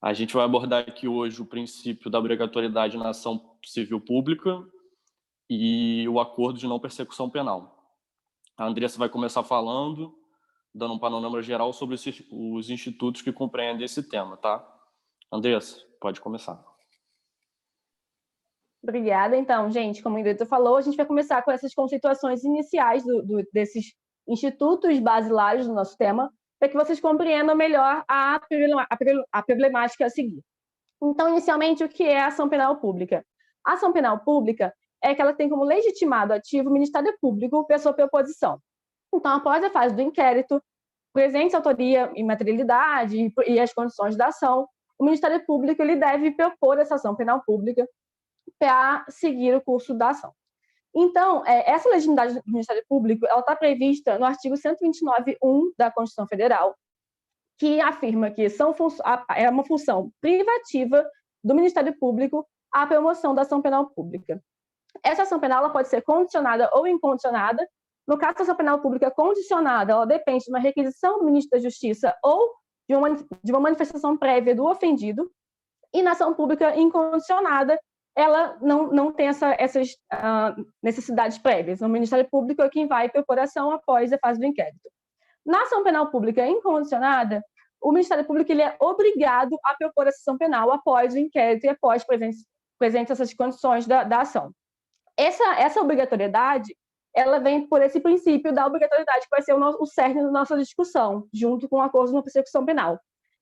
A gente vai abordar aqui hoje o princípio da obrigatoriedade na ação civil pública e o acordo de não persecução penal. A Andressa vai começar falando, dando um panorama geral sobre os institutos que compreendem esse tema, tá? Andressa, pode começar. Obrigada. Então, gente, como o Indrito falou, a gente vai começar com essas conceituações iniciais desses institutos basilares do nosso tema, para que vocês compreendam melhor a problemática a seguir. Então, inicialmente, o que é a ação penal pública? A ação penal pública é aquela que tem como legitimado ativo o Ministério Público pela sua proposição. Então, após a fase do inquérito, presente a autoria e materialidade e as condições da ação, o Ministério Público ele deve propor essa ação penal pública para seguir o curso da ação. Então, essa legitimidade do Ministério Público ela está prevista no artigo 129.1 da Constituição Federal, que afirma que é uma função privativa do Ministério Público a promoção da ação penal pública. Essa ação penal ela pode ser condicionada ou incondicionada. No caso da ação penal pública condicionada, ela depende de uma requisição do ministro da Justiça ou de uma manifestação prévia do ofendido. E na ação pública incondicionada, ela não tem essas necessidades prévias. O Ministério Público é quem vai propor a ação após a fase do inquérito. Na ação penal pública incondicionada, o Ministério Público ele é obrigado a propor a ação penal após o inquérito e após presentes essas condições da ação. Essa obrigatoriedade, ela vem por esse princípio da obrigatoriedade, que vai ser o cerne da nossa discussão, junto com o acordo de não persecução penal.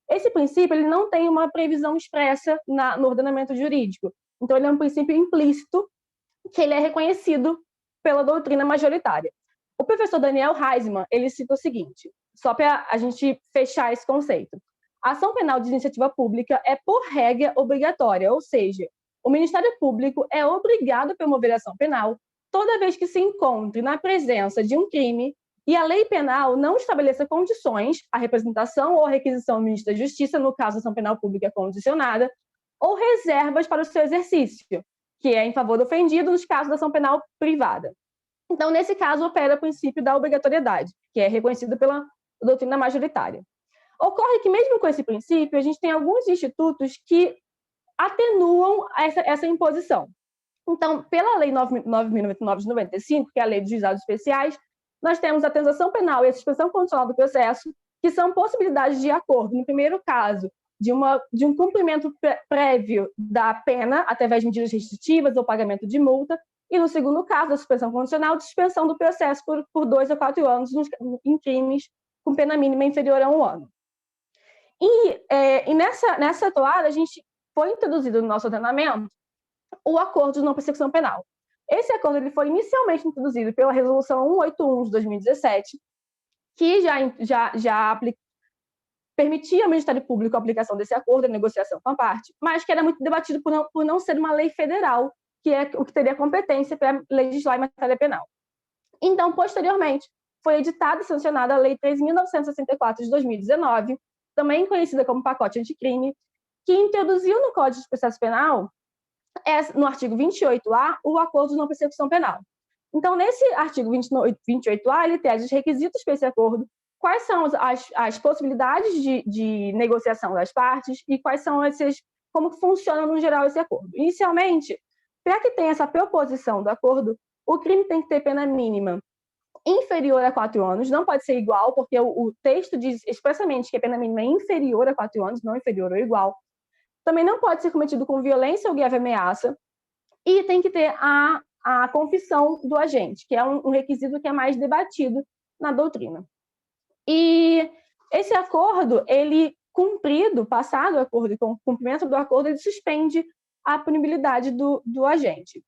Esse princípio ele não tem uma previsão expressa no ordenamento jurídico. Então, ele é um princípio implícito que ele é reconhecido pela doutrina majoritária. O professor Daniel Heisman, ele cita o seguinte, só para a gente fechar esse conceito. A ação penal de iniciativa pública é, por regra, obrigatória, ou seja, o Ministério Público é obrigado a promover a ação penal toda vez que se encontre na presença de um crime e a lei penal não estabeleça condições à representação ou requisição do ministro da Justiça, no caso, a ação penal pública condicionada, ou reservas para o seu exercício, que é em favor do ofendido nos casos da ação penal privada. Então, nesse caso, opera o princípio da obrigatoriedade, que é reconhecido pela doutrina majoritária. Ocorre que, mesmo com esse princípio, a gente tem alguns institutos que atenuam essa imposição. Então, pela Lei 9.099 de 95, que é a Lei dos Juizados Especiais, nós temos a transação penal e a suspensão condicional do processo, que são possibilidades de acordo, no primeiro caso, de um cumprimento prévio da pena, através de medidas restritivas ou pagamento de multa, e no segundo caso, a suspensão condicional, de suspensão do processo por 2 a 4 anos em crimes com pena mínima inferior a 1 ano. E nessa toada, a gente foi introduzido no nosso ordenamento o acordo de não persecução penal. Esse acordo ele foi inicialmente introduzido pela Resolução 181 de 2017, que já permitia ao Ministério Público a aplicação desse acordo, a negociação com a parte, mas que era muito debatido por não ser uma lei federal, que é o que teria competência para legislar em matéria penal. Então, posteriormente, foi editada e sancionada a Lei 3.964 de 2019, também conhecida como pacote anticrime, que introduziu no Código de Processo Penal, no artigo 28A, o acordo de não persecução penal. Então, nesse artigo 28A, ele traz os requisitos para esse acordo, quais são as possibilidades de negociação das partes e quais são como funciona no geral esse acordo. Inicialmente, para que tenha essa proposição do acordo, o crime tem que ter pena mínima inferior a 4 anos, não pode ser igual, porque o texto diz expressamente que a pena mínima é inferior a 4 anos, não inferior ou igual. Também não pode ser cometido com violência ou grave ameaça, e tem que ter a confissão do agente, que é um requisito que é mais debatido na doutrina. E esse acordo, ele cumprido, passado o acordo e com o cumprimento do acordo, ele suspende a punibilidade do agente.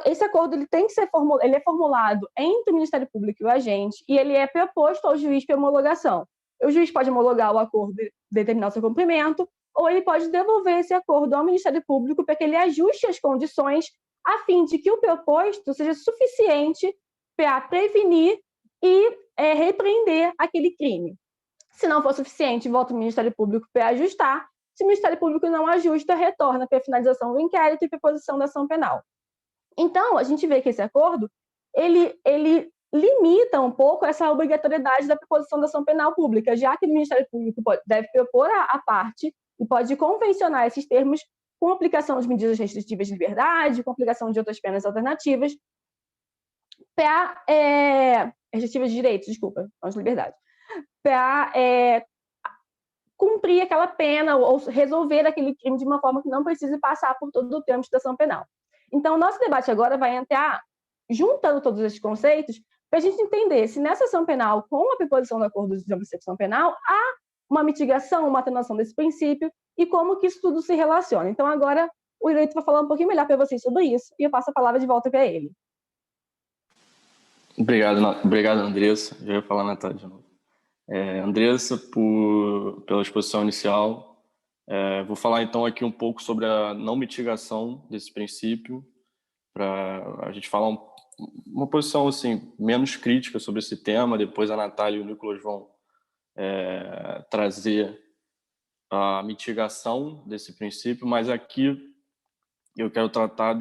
Esse acordo ele é formulado entre o Ministério Público e o agente e ele é proposto ao juiz para homologação. O juiz pode homologar o acordo e determinar o seu cumprimento, ou ele pode devolver esse acordo ao Ministério Público para que ele ajuste as condições a fim de que o proposto seja suficiente para prevenir e repreender aquele crime. Se não for suficiente, volta ao Ministério Público para ajustar. Se o Ministério Público não ajusta, retorna para a finalização do inquérito e para a posição da ação penal. Então, a gente vê que esse acordo, ele limita um pouco essa obrigatoriedade da proposição da ação penal pública, já que o Ministério Público deve propor à parte e pode convencionar esses termos com aplicação de medidas restritivas de liberdade, com aplicação de outras penas alternativas, restritivas de direitos, desculpa, não de liberdade, para cumprir aquela pena ou resolver aquele crime de uma forma que não precise passar por todo o termo de situação penal. Então, o nosso debate agora vai entrar juntando todos esses conceitos para a gente entender se nessa ação penal, com a preposição do acordo de não persecução penal, há uma mitigação, uma atenuação desse princípio e como que isso tudo se relaciona. Então, agora, o Ileito vai falar um pouquinho melhor para vocês sobre isso e eu passo a palavra de volta para ele. Obrigado, Andressa. Já ia falar Natália de novo. Andressa, pela exposição inicial. Vou falar, então, aqui um pouco sobre a não mitigação desse princípio, para a gente falar uma posição assim, menos crítica sobre esse tema. Depois a Natália e o Nicolas vão trazer a mitigação desse princípio, mas aqui eu quero tratar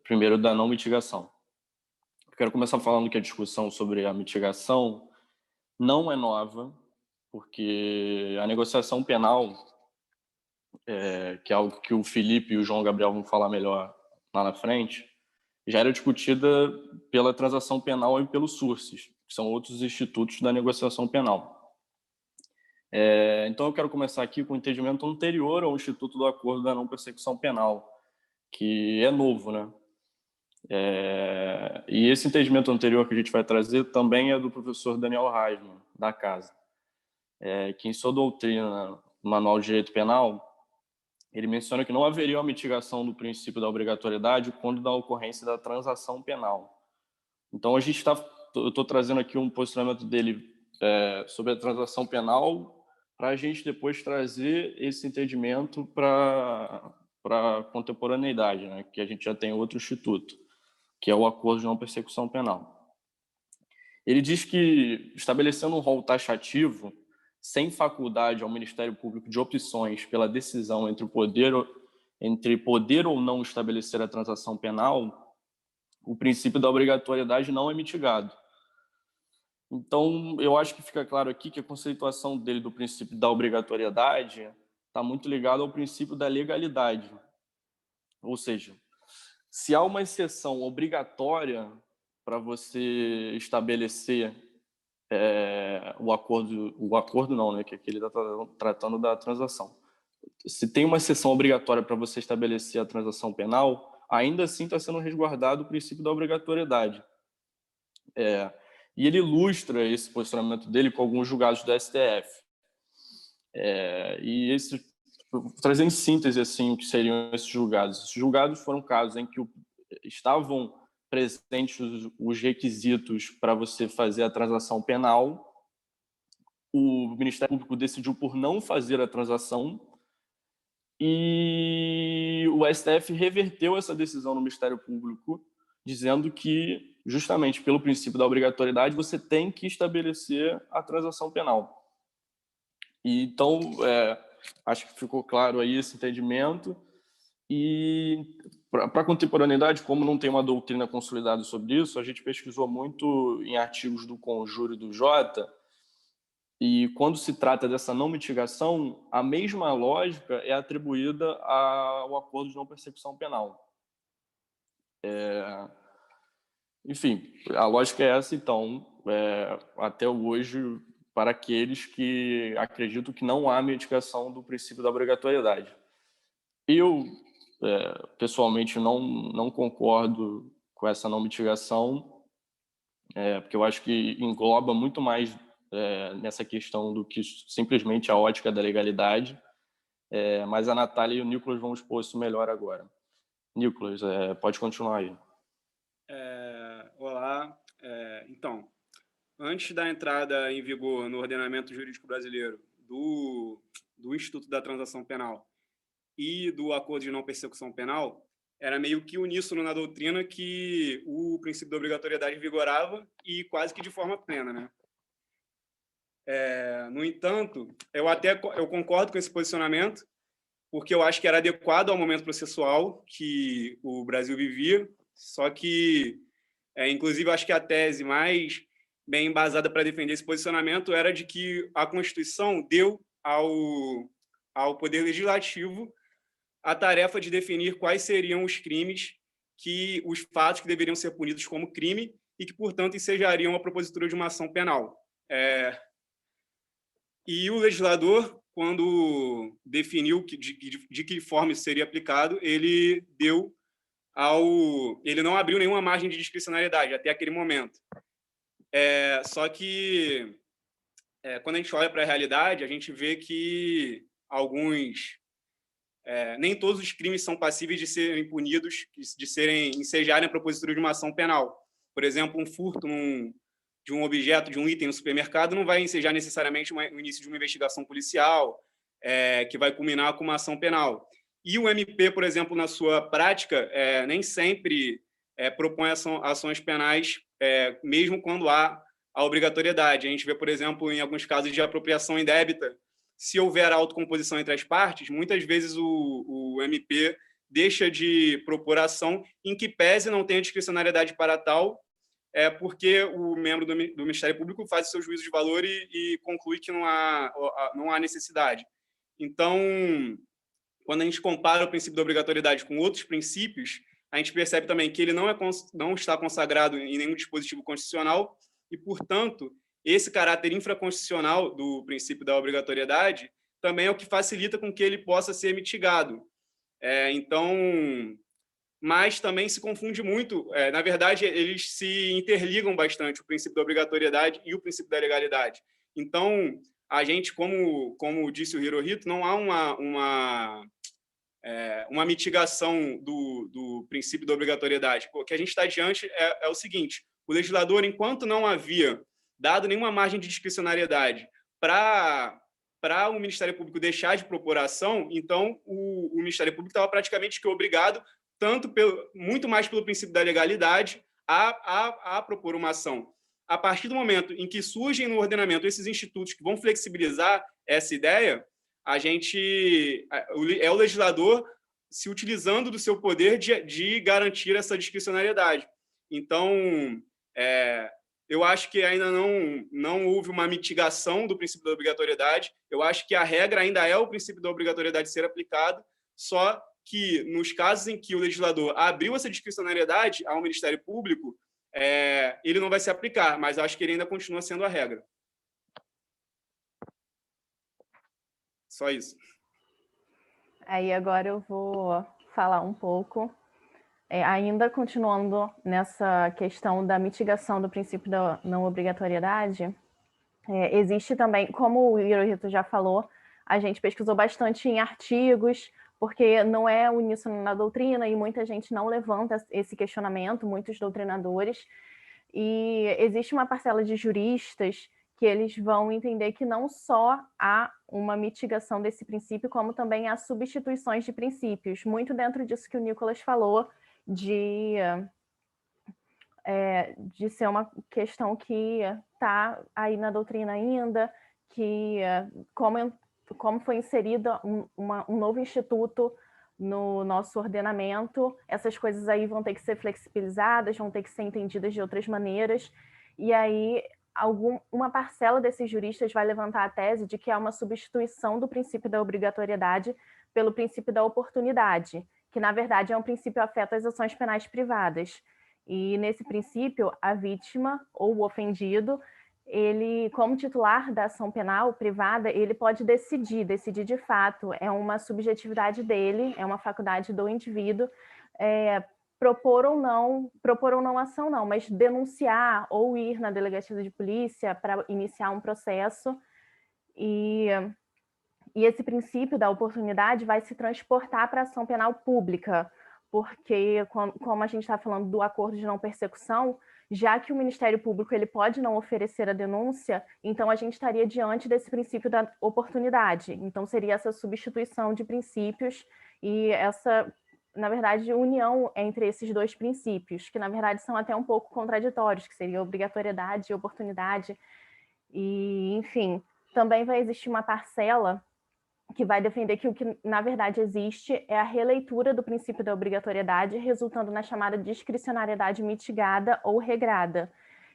primeiro da não mitigação. Eu quero começar falando que a discussão sobre a mitigação não é nova, porque a negociação penal, que é algo que o Felipe e o João Gabriel vão falar melhor lá na frente, já era discutida pela transação penal e pelo SURSES, que são outros institutos da negociação penal. Então eu quero começar aqui com o entendimento anterior ao Instituto do Acordo da Não Persecução Penal, que é novo, né? E esse entendimento anterior que a gente vai trazer também é do professor Daniel Reisman, da casa, que em sua doutrina no Manual de Direito Penal, ele menciona que não haveria uma mitigação do princípio da obrigatoriedade quando da ocorrência da transação penal. Então eu estou trazendo aqui um posicionamento dele sobre a transação penal para a gente depois trazer esse entendimento para a contemporaneidade, né? Que a gente já tem outro instituto, que é o Acordo de Não Persecução Penal. Ele diz que, estabelecendo um rol taxativo, sem faculdade ao Ministério Público de opções pela decisão entre poder ou não estabelecer a transação penal, o princípio da obrigatoriedade não é mitigado. Então, eu acho que fica claro aqui que a conceituação dele do princípio da obrigatoriedade está muito ligada ao princípio da legalidade. Ou seja, se há uma exceção obrigatória para você estabelecer o acordo não, né, que aqui ele está tratando da transação. Se tem uma exceção obrigatória para você estabelecer a transação penal, ainda assim está sendo resguardado o princípio da obrigatoriedade. E ele ilustra esse posicionamento dele com alguns julgados do STF. Vou trazer em síntese assim, o que seriam esses julgados. Esses julgados foram casos em que estavam presentes os requisitos para você fazer a transação penal. O Ministério Público decidiu por não fazer a transação e o STF reverteu essa decisão no Ministério Público, dizendo que, justamente pelo princípio da obrigatoriedade, você tem que estabelecer a transação penal. E, então, acho que ficou claro aí esse entendimento. E, para a contemporaneidade, como não tem uma doutrina consolidada sobre isso, a gente pesquisou muito em artigos do Conjuro e do Jota, e quando se trata dessa não mitigação, a mesma lógica é atribuída ao acordo de não persecução penal. Enfim, a lógica é essa, então, até hoje, para aqueles que acreditam que não há mitigação do princípio da obrigatoriedade. Eu, pessoalmente, não concordo com essa não mitigação, porque eu acho que engloba muito mais nessa questão do que simplesmente a ótica da legalidade, mas a Natália e o Nicolas vão expor isso melhor agora. Nicolas, pode continuar aí. Olá. Então, antes da entrada em vigor no ordenamento jurídico brasileiro do Instituto da Transação Penal e do Acordo de Não Persecução Penal, era meio que uníssono na doutrina que o princípio da obrigatoriedade vigorava e quase que de forma plena, né? No entanto, eu concordo com esse posicionamento, porque eu acho que era adequado ao momento processual que o Brasil vivia, só que, inclusive, eu acho que a tese mais bem embasada para defender esse posicionamento era de que a Constituição deu ao Poder Legislativo a tarefa de definir quais seriam os crimes, os fatos que deveriam ser punidos como crime e que, portanto, ensejariam a propositura de uma ação penal. E o legislador, quando definiu de que forma isso seria aplicado, ele não abriu nenhuma margem de discricionariedade até aquele momento. Só que, quando a gente olha para a realidade, a gente vê que nem todos os crimes são passíveis de serem punidos, de ensejarem a propositura de uma ação penal. Por exemplo, um furto de um objeto, de um item no supermercado, não vai ensejar necessariamente o início de uma investigação policial, que vai culminar com uma ação penal. E o MP, por exemplo, na sua prática, nem sempre propõe ações penais, mesmo quando há a obrigatoriedade. A gente vê, por exemplo, em alguns casos de apropriação indébita, se houver autocomposição entre as partes, muitas vezes o MP deixa de propor ação em que pese não tenha discricionariedade para tal, porque o membro do Ministério Público faz o seu juízo de valor e conclui que não há necessidade. Então, quando a gente compara o princípio da obrigatoriedade com outros princípios, a gente percebe também que ele não está consagrado em nenhum dispositivo constitucional e, portanto, esse caráter infraconstitucional do princípio da obrigatoriedade também é o que facilita com que ele possa ser mitigado. Mas também se confunde muito. Na verdade, eles se interligam bastante, o princípio da obrigatoriedade e o princípio da legalidade. Então, a gente, como disse o Hirohito, não há uma mitigação do princípio da obrigatoriedade. O que a gente está diante é o seguinte: o legislador, enquanto não havia dado nenhuma margem de discricionariedade para o Ministério Público deixar de propor ação, então o Ministério Público estava praticamente que obrigado, muito mais pelo princípio da legalidade, a propor uma ação. A partir do momento em que surgem no ordenamento esses institutos que vão flexibilizar essa ideia, é o legislador se utilizando do seu poder de garantir essa discricionariedade. Então, eu acho que ainda não houve uma mitigação do princípio da obrigatoriedade. Eu acho que a regra ainda é o princípio da obrigatoriedade ser aplicado, só que nos casos em que o legislador abriu essa discricionariedade ao Ministério Público, ele não vai se aplicar, mas acho que ele ainda continua sendo a regra. Só isso. Aí agora eu vou falar um pouco, ainda continuando nessa questão da mitigação do princípio da não obrigatoriedade. Existe também, como o Hirohito já falou, a gente pesquisou bastante em artigos, porque não é uníssono na doutrina e muita gente não levanta esse questionamento, muitos doutrinadores, e existe uma parcela de juristas que eles vão entender que não só há uma mitigação desse princípio, como também há substituições de princípios, muito dentro disso que o Nicolas falou, de ser uma questão que está aí na doutrina ainda, que como foi inserido um novo instituto no nosso ordenamento, essas coisas aí vão ter que ser flexibilizadas, vão ter que ser entendidas de outras maneiras, e aí uma parcela desses juristas vai levantar a tese de que há uma substituição do princípio da obrigatoriedade pelo princípio da oportunidade, que na verdade é um princípio afeto às ações penais privadas. E nesse princípio, a vítima ou o ofendido, ele, como titular da ação penal privada, ele pode decidir de fato, é uma subjetividade dele, é uma faculdade do indivíduo, propor ou não ação não, mas denunciar ou ir na delegacia de polícia para iniciar um processo, e esse princípio da oportunidade vai se transportar para a ação penal pública, porque, como a gente está falando do acordo de não persecução, já que o Ministério Público ele pode não oferecer a denúncia, então a gente estaria diante desse princípio da oportunidade. Então, seria essa substituição de princípios e essa, na verdade, união entre esses dois princípios, que, na verdade, são até um pouco contraditórios, que seria obrigatoriedade e oportunidade. E, enfim, também vai existir uma parcela que vai defender que o que, na verdade, existe é a releitura do princípio da obrigatoriedade, resultando na chamada discricionariedade mitigada ou regrada.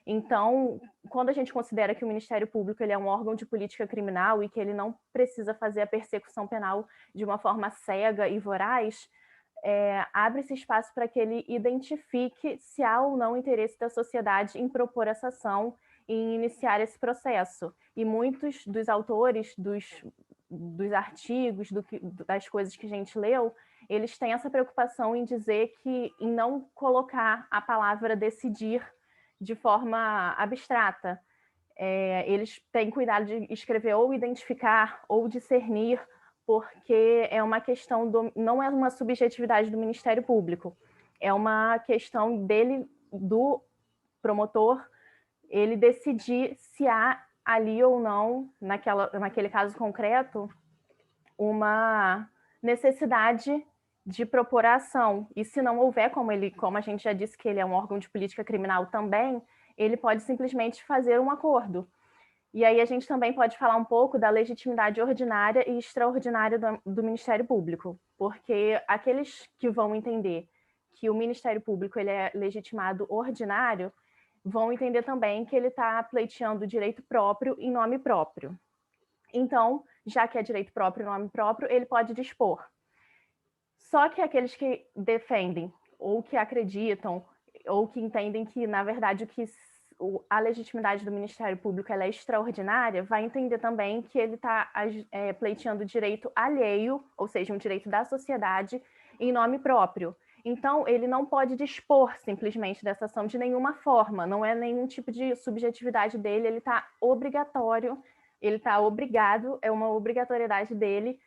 Então, quando a gente considera que o Ministério Público ele é um órgão de política criminal e que ele não precisa fazer a persecução penal de uma forma cega e voraz, abre-se espaço para que ele identifique se há ou não interesse da sociedade em propor essa ação e em iniciar esse processo. E muitos dos autores dos artigos, das coisas que a gente leu, eles têm essa preocupação em dizer que, em não colocar a palavra decidir de forma abstrata. Eles têm cuidado de escrever ou identificar ou discernir, porque é uma questão, não é uma subjetividade do Ministério Público, é uma questão dele, do promotor, ele decidir se há ali ou não, naquele caso concreto, uma necessidade de propor a ação. E se não houver, como a gente já disse que ele é um órgão de política criminal também, ele pode simplesmente fazer um acordo. E aí a gente também pode falar um pouco da legitimidade ordinária e extraordinária do Ministério Público, porque aqueles que vão entender que o Ministério Público ele é legitimado ordinário, vão entender também que ele está pleiteando direito próprio em nome próprio. Então, já que é direito próprio em nome próprio, ele pode dispor. Só que aqueles que defendem, ou que acreditam, ou que entendem que, na verdade, a legitimidade do Ministério Público ela é extraordinária, vai entender também que ele está pleiteando direito alheio, ou seja, um direito da sociedade, em nome próprio. Então, ele não pode dispor simplesmente dessa ação de nenhuma forma, não é nenhum tipo de subjetividade dele, ele está obrigatório, ele está obrigado, é uma obrigatoriedade dele,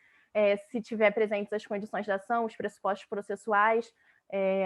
se tiver presentes as condições da ação, os pressupostos processuais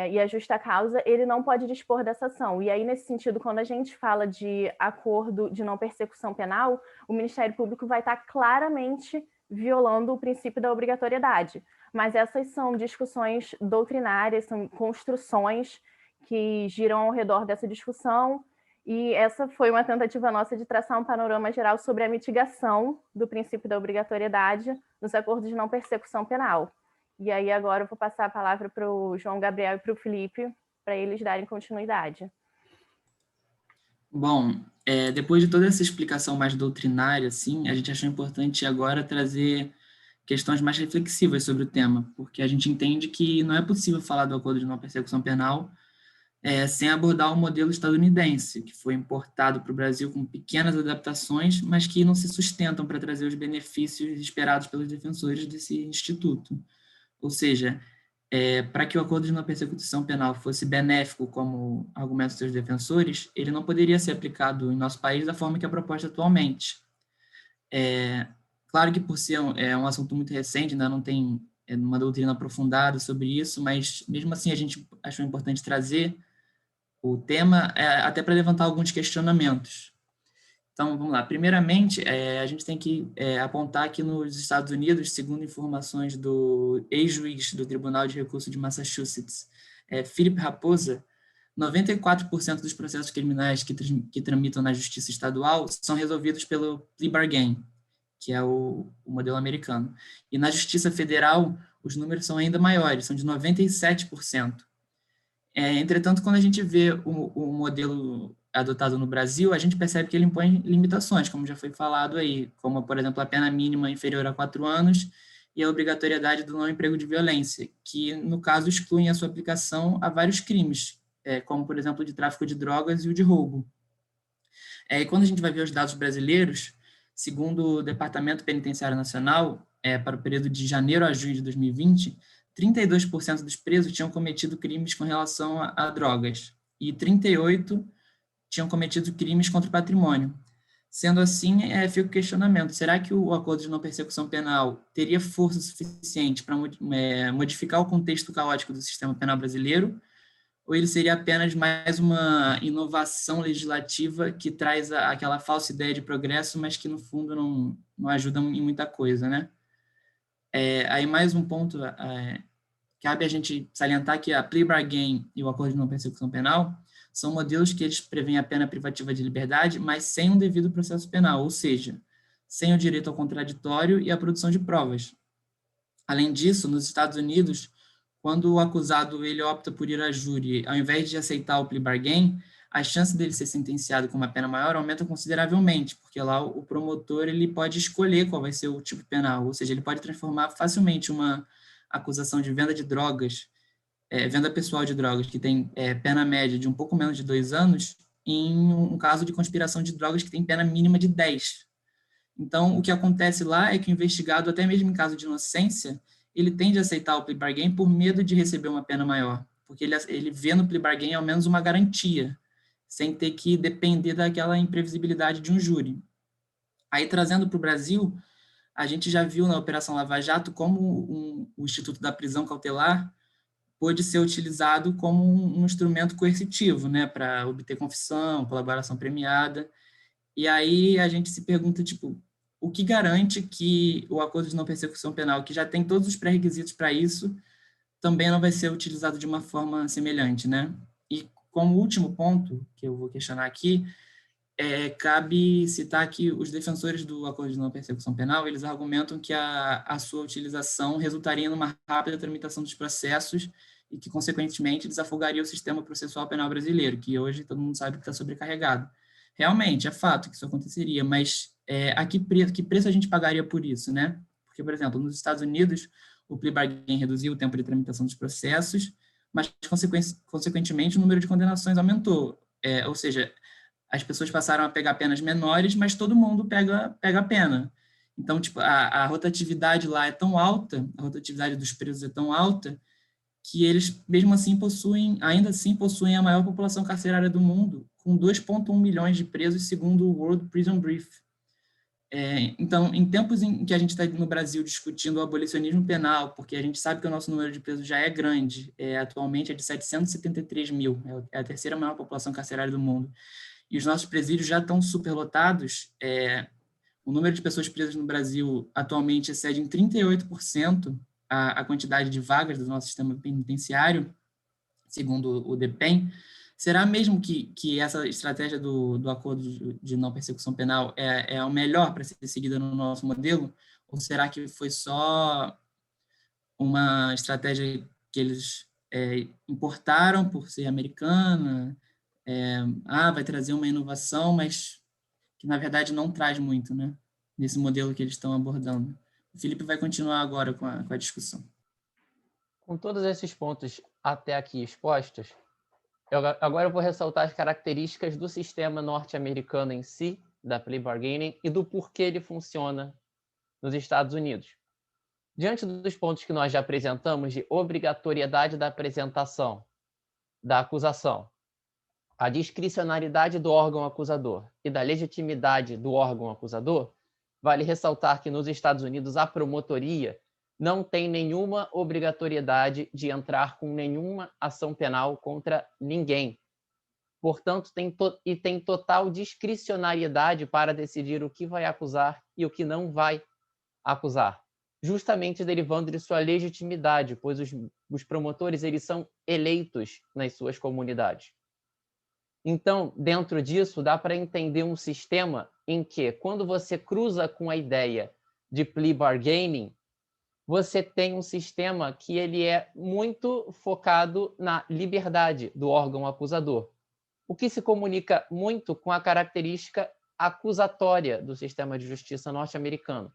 e a justa causa, ele não pode dispor dessa ação. E aí, nesse sentido, quando a gente fala de acordo de não persecução penal, o Ministério Público vai estar claramente violando o princípio da obrigatoriedade. Mas essas são discussões doutrinárias, são construções que giram ao redor dessa discussão, e essa foi uma tentativa nossa de traçar um panorama geral sobre a mitigação do princípio da obrigatoriedade nos acordos de não persecução penal. E aí agora eu vou passar a palavra para o João Gabriel e para o Felipe, para eles darem continuidade. Bom, depois de toda essa explicação mais doutrinária, assim, a gente achou importante agora trazer questões mais reflexivas sobre o tema, porque a gente entende que não é possível falar do acordo de não persecução penal sem abordar o modelo estadunidense, que foi importado para o Brasil com pequenas adaptações, mas que não se sustentam para trazer os benefícios esperados pelos defensores desse instituto. Ou seja, para que o acordo de não persecução penal fosse benéfico, como argumentam seus defensores, ele não poderia ser aplicado em nosso país da forma que é proposta atualmente. Claro que por ser um assunto muito recente, ainda não tem uma doutrina aprofundada sobre isso, mas mesmo assim a gente achou importante trazer o tema até para levantar alguns questionamentos. Então, vamos lá. Primeiramente, a gente tem que apontar que nos Estados Unidos, segundo informações do ex-juiz do Tribunal de Recurso de Massachusetts, Philip Raposa, 94% dos processos criminais que tramitam na justiça estadual são resolvidos pelo plea bargain, que é o modelo americano. E na justiça federal, os números são ainda maiores, são de 97%. Entretanto, quando a gente vê o modelo adotado no Brasil, a gente percebe que ele impõe limitações, como já foi falado aí, como, por exemplo, a pena mínima inferior a 4 anos e a obrigatoriedade do não emprego de violência, que, no caso, excluem a sua aplicação a vários crimes, como, por exemplo, o de tráfico de drogas e o de roubo. E quando a gente vai ver os dados brasileiros, segundo o Departamento Penitenciário Nacional, para o período de janeiro a junho de 2020, 32% dos presos tinham cometido crimes com relação a drogas e 38% tinham cometido crimes contra o patrimônio. Sendo assim, fica o questionamento, será que o acordo de não persecução penal teria força suficiente para modificar o contexto caótico do sistema penal brasileiro, ou ele seria apenas mais uma inovação legislativa que traz aquela falsa ideia de progresso, mas que, no fundo, não ajuda em muita coisa, né? Aí mais um ponto, cabe a gente salientar que a plea bargain e o acordo de não persecução penal são modelos que eles prevêem a pena privativa de liberdade, mas sem um devido processo penal, ou seja, sem o direito ao contraditório e à produção de provas. Além disso, nos Estados Unidos, quando o acusado ele opta por ir a júri, ao invés de aceitar o plea bargain, a chance dele ser sentenciado com uma pena maior aumenta consideravelmente, porque lá o promotor ele pode escolher qual vai ser o tipo penal, ou seja, ele pode transformar facilmente uma acusação de venda de drogas, venda pessoal de drogas, que tem pena média de um pouco menos de 2 anos, em um caso de conspiração de drogas que tem pena mínima de 10. Então, o que acontece lá é que o investigado, até mesmo em caso de inocência, ele tende a aceitar o plea bargain por medo de receber uma pena maior, porque ele vê no plea bargain ao menos uma garantia, sem ter que depender daquela imprevisibilidade de um júri. Aí, trazendo para o Brasil, a gente já viu na Operação Lava Jato como o Instituto da Prisão Cautelar pôde ser utilizado como um instrumento coercitivo, né, para obter confissão, colaboração premiada. E aí a gente se pergunta, tipo, o que garante que o acordo de não persecução penal, que já tem todos os pré-requisitos para isso, também não vai ser utilizado de uma forma semelhante, né? E como último ponto que eu vou questionar aqui, cabe citar que os defensores do acordo de não persecução penal, eles argumentam que a sua utilização resultaria numa rápida tramitação dos processos e que, consequentemente, desafogaria o sistema processual penal brasileiro, que hoje todo mundo sabe que está sobrecarregado. Realmente, é fato que isso aconteceria, mas a que preço a gente pagaria por isso, né? Porque, por exemplo, nos Estados Unidos, o plea bargain reduziu o tempo de tramitação dos processos, mas, consequentemente, o número de condenações aumentou. Ou seja, as pessoas passaram a pegar penas menores, mas todo mundo pega a pena. Então, tipo, a rotatividade lá é tão alta, a rotatividade dos presos é tão alta, que eles, mesmo assim, ainda assim possuem a maior população carcerária do mundo, com 2,1 milhões de presos, segundo o World Prison Brief. Então, em tempos em que a gente está no Brasil discutindo o abolicionismo penal, porque a gente sabe que o nosso número de presos já é grande, atualmente é de 773 mil, é a terceira maior população carcerária do mundo, e os nossos presídios já estão superlotados, o número de pessoas presas no Brasil atualmente excede em 38% a quantidade de vagas do nosso sistema penitenciário, segundo o DEPEN. Será mesmo que essa estratégia do acordo de não persecução penal é a melhor para ser seguida no nosso modelo? Ou será que foi só uma estratégia que eles importaram por ser americana? Vai trazer uma inovação, mas que, na verdade, não traz muito, né? Nesse modelo que eles estão abordando. O Felipe vai continuar agora com a discussão. Com todos esses pontos até aqui expostos, agora eu vou ressaltar as características do sistema norte-americano em si, da plea bargaining, e do porquê ele funciona nos Estados Unidos. Diante dos pontos que nós já apresentamos de obrigatoriedade da apresentação da acusação, a discricionariedade do órgão acusador e da legitimidade do órgão acusador, vale ressaltar que nos Estados Unidos a promotoria não tem nenhuma obrigatoriedade de entrar com nenhuma ação penal contra ninguém. Portanto, tem total discricionariedade para decidir o que vai acusar e o que não vai acusar, justamente derivando de sua legitimidade, pois os promotores eles são eleitos nas suas comunidades. Então, dentro disso, dá para entender um sistema em que, quando você cruza com a ideia de plea bargaining, você tem um sistema que ele é muito focado na liberdade do órgão acusador, o que se comunica muito com a característica acusatória do sistema de justiça norte-americano.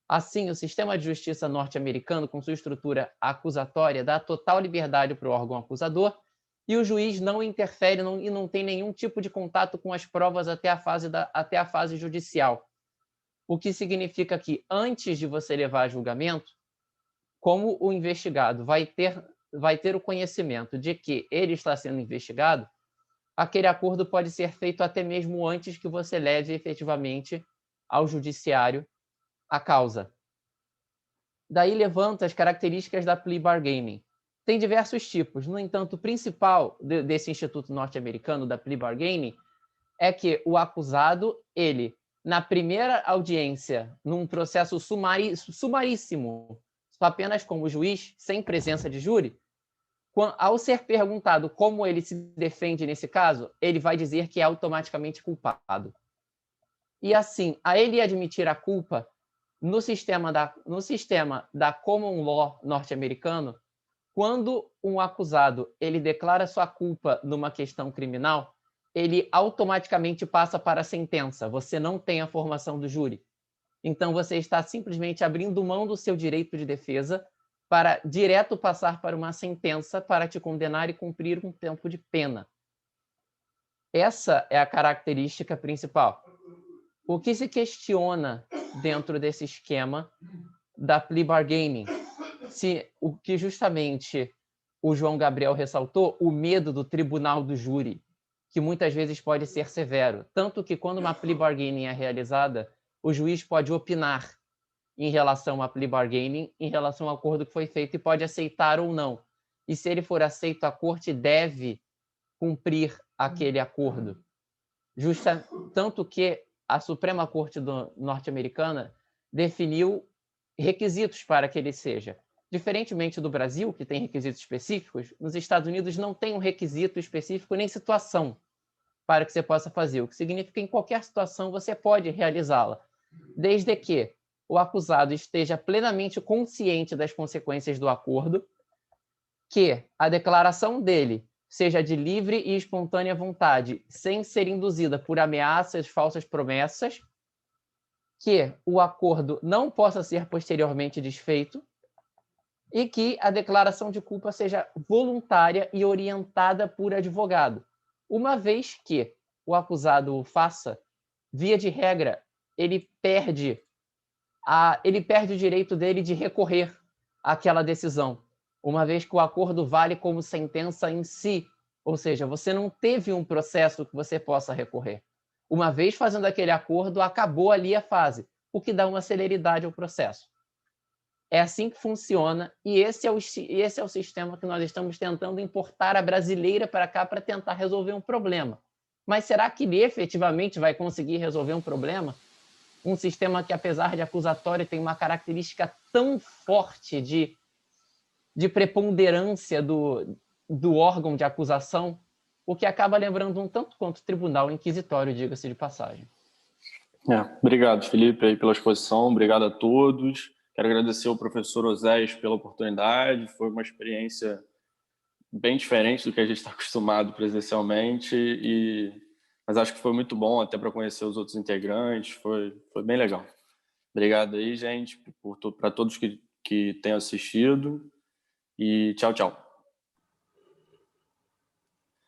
Assim, o sistema de justiça norte-americano, com sua estrutura acusatória, dá total liberdade para o órgão acusador e o juiz não interfere e não tem nenhum tipo de contato com as provas até a fase judicial. O que significa que, antes de você levar a julgamento, como o investigado vai ter o conhecimento de que ele está sendo investigado, aquele acordo pode ser feito até mesmo antes que você leve efetivamente ao judiciário a causa. Daí levanta as características da plea bargaining. Tem diversos tipos, no entanto, o principal desse instituto norte-americano da plea bargaining é que o acusado, ele, na primeira audiência, num processo sumaríssimo, apenas como juiz, sem presença de júri, ao ser perguntado como ele se defende nesse caso, ele vai dizer que é automaticamente culpado. E assim, a ele admitir a culpa, no sistema da common law norte-americano, quando um acusado ele declara sua culpa numa questão criminal, ele automaticamente passa para a sentença. Você não tem a formação do júri. Então, você está simplesmente abrindo mão do seu direito de defesa para direto passar para uma sentença para te condenar e cumprir um tempo de pena. Essa é a característica principal. O que se questiona dentro desse esquema da plea bargaining? Se o que justamente o João Gabriel ressaltou, o medo do tribunal do júri, que muitas vezes pode ser severo. Tanto que quando uma plea bargaining é realizada, o juiz pode opinar em relação à plea bargaining, em relação ao acordo que foi feito e pode aceitar ou não. E se ele for aceito, a corte deve cumprir aquele acordo. Tanto que a Suprema Corte norte-americana definiu requisitos para que ele seja. Diferentemente do Brasil, que tem requisitos específicos, nos Estados Unidos não tem um requisito específico nem situação para que você possa fazer, o que significa que em qualquer situação você pode realizá-la, desde que o acusado esteja plenamente consciente das consequências do acordo, que a declaração dele seja de livre e espontânea vontade, sem ser induzida por ameaças, falsas promessas, que o acordo não possa ser posteriormente desfeito e que a declaração de culpa seja voluntária e orientada por advogado. Uma vez que o acusado o faça, via de regra, ele perde o direito dele de recorrer àquela decisão, uma vez que o acordo vale como sentença em si, ou seja, você não teve um processo que você possa recorrer. Uma vez fazendo aquele acordo, acabou ali a fase, o que dá uma celeridade ao processo. É assim que funciona, e esse é o sistema que nós estamos tentando importar a brasileira para cá para tentar resolver um problema. Mas será que ele efetivamente vai conseguir resolver um problema? Um sistema que, apesar de acusatório, tem uma característica tão forte de preponderância do órgão de acusação, o que acaba lembrando um tanto quanto tribunal inquisitório, diga-se de passagem. Obrigado, Felipe, aí pela exposição, obrigado a todos. Quero agradecer ao professor Oséias pela oportunidade, foi uma experiência bem diferente do que a gente está acostumado presencialmente, mas acho que foi muito bom até para conhecer os outros integrantes, foi bem legal. Obrigado aí, gente, para todos que têm assistido e tchau, tchau.